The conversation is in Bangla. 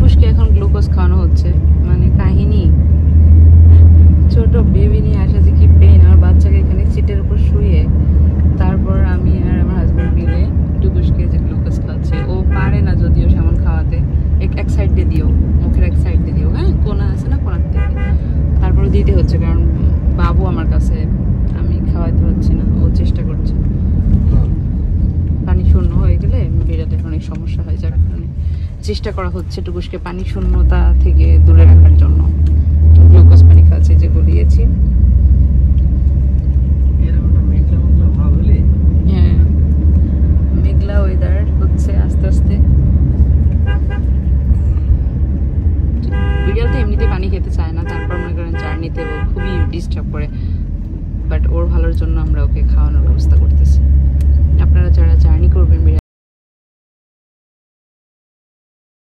টুকুসকে এখন গ্লুকোজ খাওয়ানো হচ্ছে, মানে কাহিনী। ছোট বেবি নিয়ে আসা যে কি পেন, আমার বাচ্চাকে এখানে সিটের উপর শুয়ে তারপর আমি আর আমার হাজব্যান্ড মিলে টুকুসকে যে গ্লুকোজ খাওয়াচ্ছে। ও পারে না যদিও সেমন খাওয়াতে, এক সাইড দিয়ে দিও, মুখের এক সাইড দিয়ে দিও, হ্যাঁ কোনা আছে না কোনার থেকে, তারপরে দিতে হচ্ছে কারণ বাবু আমার কাছে, আমি খাওয়াতে পারছি না, ও চেষ্টা করছে। পানি শূন্য হয়ে গেলে বিড়ালের অনেক সমস্যা হয়, যার কারণে চেষ্টা করা হচ্ছে টুকুসকে পানি শূন্যতা থেকে দূরে রাখার জন্য। গ্লুকোজ পানি খাওয়াচ্ছে যে গলিয়েছি। হ্যাঁ, মেঘলা ওয়েদার হচ্ছে আস্তে আস্তে। বিড়াল তো এমনিতে পানি খেতে চায় না, তারপর মনে করেন জার্নিতে ও খুবই ডিস্টার্ব করে, বাট ওর ভালোর জন্য আমরা ওকে খাওয়ানোর ব্যবস্থা করতেছি। আপনারা যারা জার্নি করবেন